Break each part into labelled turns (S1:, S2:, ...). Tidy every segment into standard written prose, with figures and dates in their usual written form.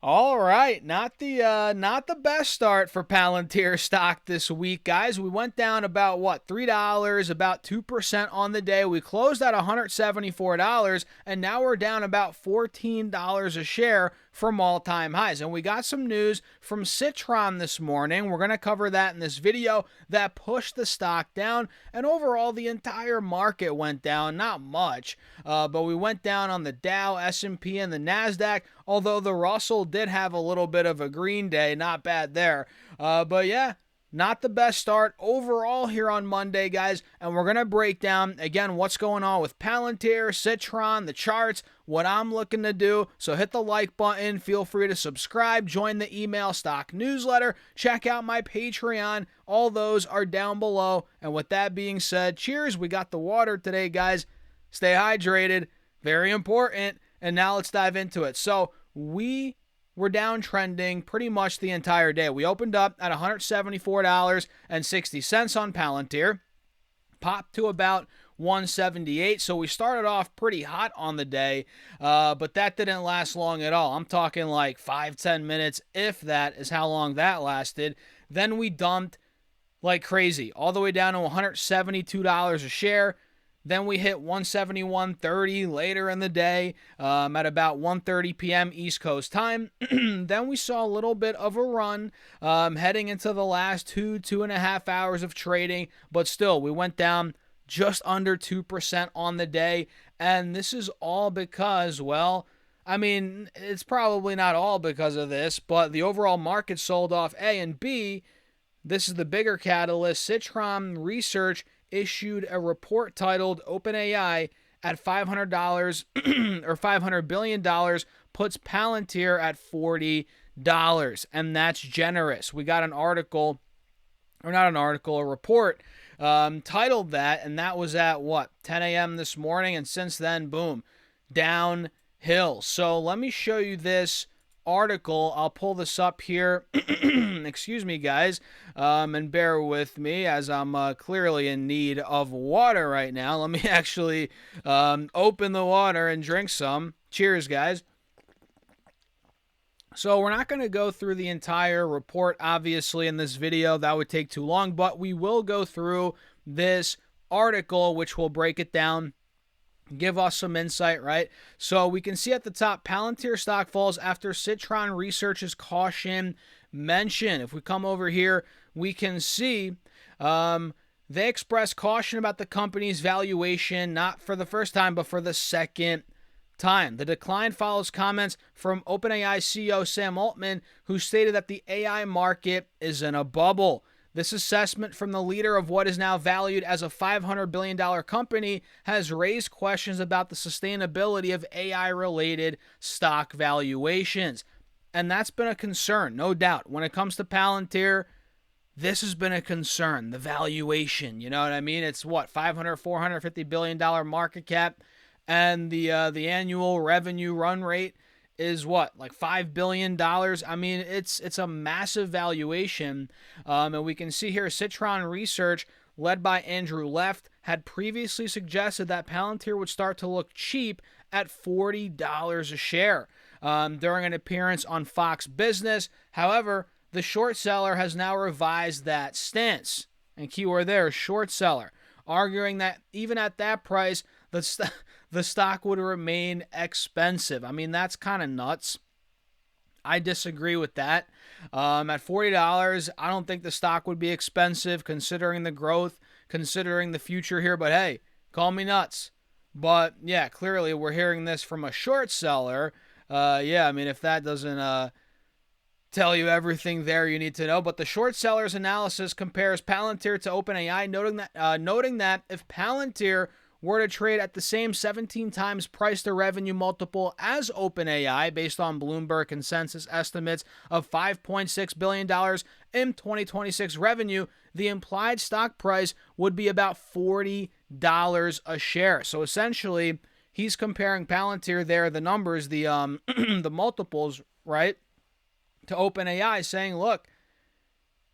S1: All right, not the best start for Palantir stock this week, guys. We went down about what, $3, about 2% on the day. We closed at $174, and now we're down about $14 a share from all-time highs. And we got some news from Citron this morning. We're going to cover that in this video that pushed the stock down, and overall the entire market went down, not much, but we went down on the Dow, S&P, and the Nasdaq. Although the Russell did have a little bit of a green day, not bad there. But yeah, not the best start overall here on Monday, guys. And we're going to break down, again, what's going on with Palantir, Citron, the charts, what I'm looking to do. So hit the like button. Feel free to subscribe. Join the email stock newsletter. Check out my Patreon. All those are down below. And with that being said, cheers. We got the water today, guys. Stay hydrated. Very important. And now let's dive into it. So we were downtrending pretty much the entire day. We opened up at $174.60 on Palantir, popped to about 178. So we started off pretty hot on the day, but that didn't last long at all. I'm talking like 5-10 minutes, if that is how long that lasted. Then we dumped like crazy, all the way down to $172 a share. Then we hit 171.30 later in the day at about 1:30 p.m. East Coast time. Then we saw a little bit of a run heading into the last 2.5 hours of trading. But still, we went down just under 2% on the day. And this is all because, well, I mean, it's probably not all because of this, but the overall market sold off. A and B, this is the bigger catalyst. Citron Research issued a report titled OpenAI at $500 or $500 billion puts Palantir at $40. And that's generous. We got an article, or not an article, a report titled that, and that was at what, 10 a.m. this morning. And since then, boom, downhill. So let me show you this article. I'll pull this up here. Excuse me, guys, and bear with me as I'm clearly in need of water right now. Let me actually open the water and drink some. Cheers, guys. So we're not going to go through the entire report, obviously, in this video. That would take too long, but we will go through this article, which will break it down, give us some insight, right? So we can see at the top, Palantir stock falls after Citron Research's caution mention. If we come over here, we can see they express caution about the company's valuation, not for the first time, but for the second time. The decline follows comments from OpenAI CEO Sam Altman, who stated that the AI market is in a bubble. This assessment from the leader of what is now valued as a $500 billion company has raised questions about the sustainability of AI-related stock valuations. And that's been a concern, no doubt. When it comes to Palantir, this has been a concern, the valuation. You know what I mean? It's what, $450 billion market cap, and the annual revenue run rate is what, like $5 billion? I mean, it's a massive valuation. And we can see here Citron Research, led by Andrew Left, had previously suggested that Palantir would start to look cheap at $40 a share during an appearance on Fox Business. However, the short seller has now revised that stance. And keyword there, short seller, arguing that even at that price, the stock would remain expensive. I mean, that's kind of nuts. I disagree with that. At $40, I don't think the stock would be expensive considering the growth, considering the future here. But hey, call me nuts. But yeah, clearly we're hearing this from a short seller. Yeah, I mean, if that doesn't tell you everything there you need to know. But the short seller's analysis compares Palantir to OpenAI, noting that if Palantir were to trade at the same 17 times price to revenue multiple as OpenAI, based on Bloomberg consensus estimates of $5.6 billion in 2026 revenue, the implied stock price would be about $40 a share. So essentially, he's comparing Palantir there, the numbers, the the multiples, right, to OpenAI, saying, look,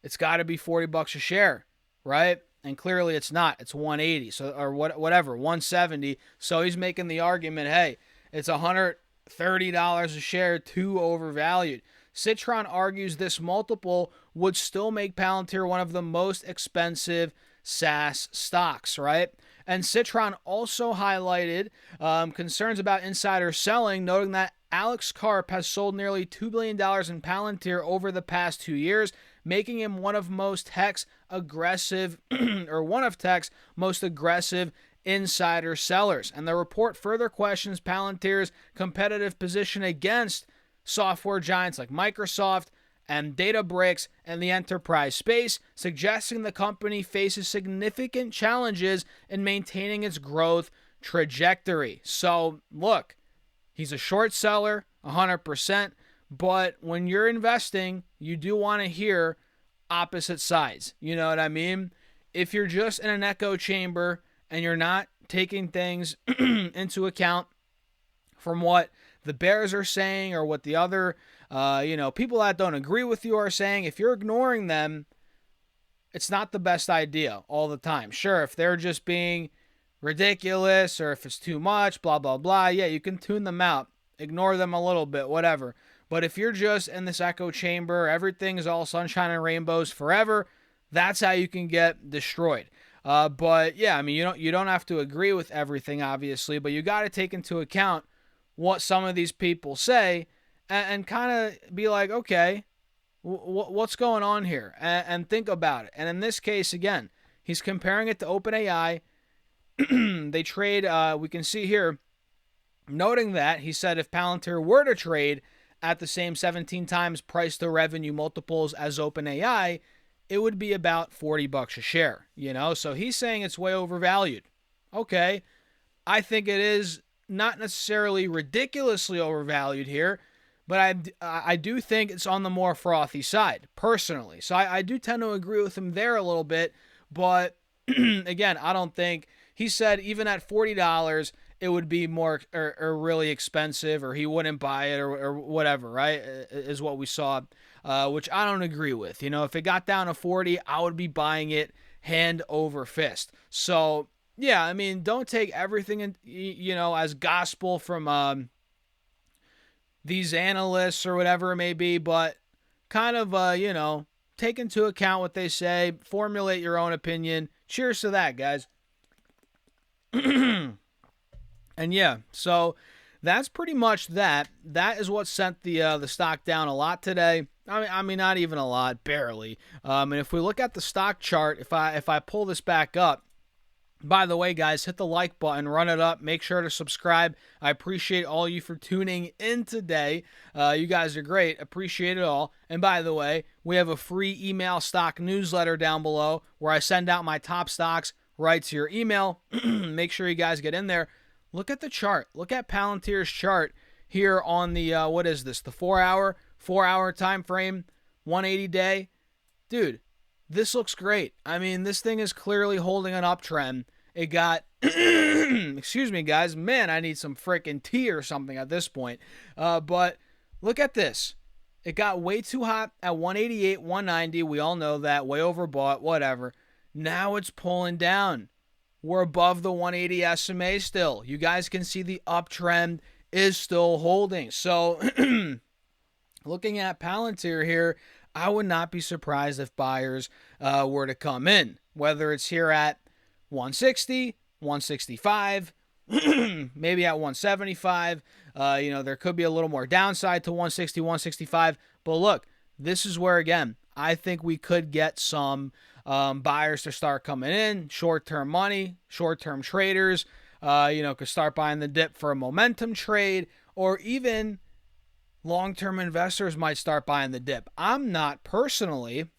S1: it's got to be $40 a share, right? And clearly it's not. It's 180, so or whatever, 170. So he's making the argument, hey, it's $30 a share too overvalued. Citron argues this multiple would still make Palantir one of the most expensive SaaS stocks, right? And Citron also highlighted concerns about insider selling, noting that Alex Karp has sold nearly $2 billion in Palantir over the past 2 years, making him one of Tech's most aggressive insider sellers. And the report further questions Palantir's competitive position against software giants like Microsoft and Databricks and the enterprise space, suggesting the company faces significant challenges in maintaining its growth trajectory. So, look, he's a short seller, 100%, but when you're investing, you do want to hear opposite sides. You know what I mean? If you're just in an echo chamber and you're not taking things into account from what the bears are saying or what the other people that don't agree with you are saying, if you're ignoring them, it's not the best idea all the time. Sure, if they're just being ridiculous or if it's too much, blah, blah, blah, yeah, you can tune them out, ignore them a little bit, whatever. But if you're just in this echo chamber, everything is all sunshine and rainbows forever, that's how you can get destroyed. But yeah, I mean, you don't have to agree with everything, obviously, but you got to take into account what some of these people say and kind of be like, okay, what's going on here? And think about it. And in this case, again, he's comparing it to OpenAI. They trade, we can see here, noting that he said if Palantir were to trade at the same 17 times price to revenue multiples as OpenAI, it would be about $40 a share, So he's saying it's way overvalued. Okay, I think it is not necessarily ridiculously overvalued here, but I do think it's on the more frothy side, personally. So I do tend to agree with him there a little bit, but again, I don't think, he said even at $40, it would be more or really expensive, or he wouldn't buy it or whatever, right, is what we saw, which I don't agree with. If it got down to 40, I would be buying it hand over fist. So, yeah, I mean, don't take everything as gospel from these analysts or whatever it may be, but kind of, take into account what they say, formulate your own opinion. Cheers to that, guys. And yeah, so that's pretty much that. That is what sent the stock down a lot today. I mean, not even a lot, barely. And if we look at the stock chart, if I pull this back up, by the way, guys, hit the like button, run it up, make sure to subscribe. I appreciate all you for tuning in today. You guys are great. Appreciate it all. And by the way, we have a free email stock newsletter down below where I send out my top stocks right to your email. Make sure you guys get in there. Look at the chart. Look at Palantir's chart here on the, what is this, the 4-hour time frame, 180 day. Dude, this looks great. I mean, this thing is clearly holding an uptrend. It got, excuse me, guys. Man, I need some freaking tea or something at this point. But look at this. It got way too hot at 188, 190. We all know that. Way overbought, whatever. Now it's pulling down. We're above the 180 SMA still. You guys can see the uptrend is still holding. So, looking at Palantir here, I would not be surprised if buyers were to come in, whether it's here at 160, 165, maybe at 175. There could be a little more downside to 160, 165. But look, this is where, again, I think we could get some buyers to start coming in, short-term money, short-term traders, could start buying the dip for a momentum trade, or even long-term investors might start buying the dip. I'm not personally,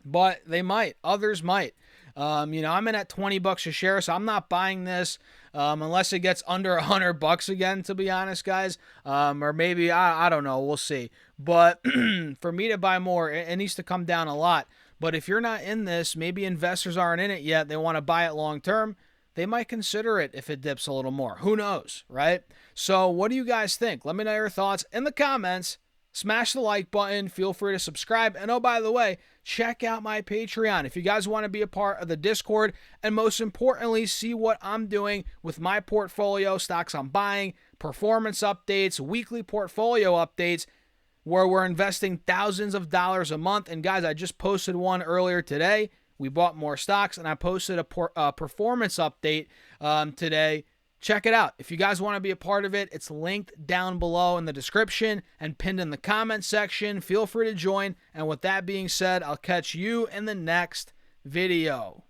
S1: but they might. Others might. I'm in at $20 a share, so I'm not buying this unless it gets under $100 again, to be honest, guys. Or maybe, I don't know. We'll see. But for me to buy more, it needs to come down a lot. But if you're not in this, maybe investors aren't in it yet, they want to buy it long-term, they might consider it if it dips a little more. Who knows, right? So what do you guys think? Let me know your thoughts in the comments. Smash the like button. Feel free to subscribe. And oh, by the way, check out my Patreon if you guys want to be a part of the Discord, and most importantly, see what I'm doing with my portfolio, stocks I'm buying, performance updates, weekly portfolio updates, where we're investing thousands of dollars a month. And guys, I just posted one earlier today. We bought more stocks, and I posted a performance update today. Check it out. If you guys want to be a part of it, it's linked down below in the description and pinned in the comment section. Feel free to join. And with that being said, I'll catch you in the next video.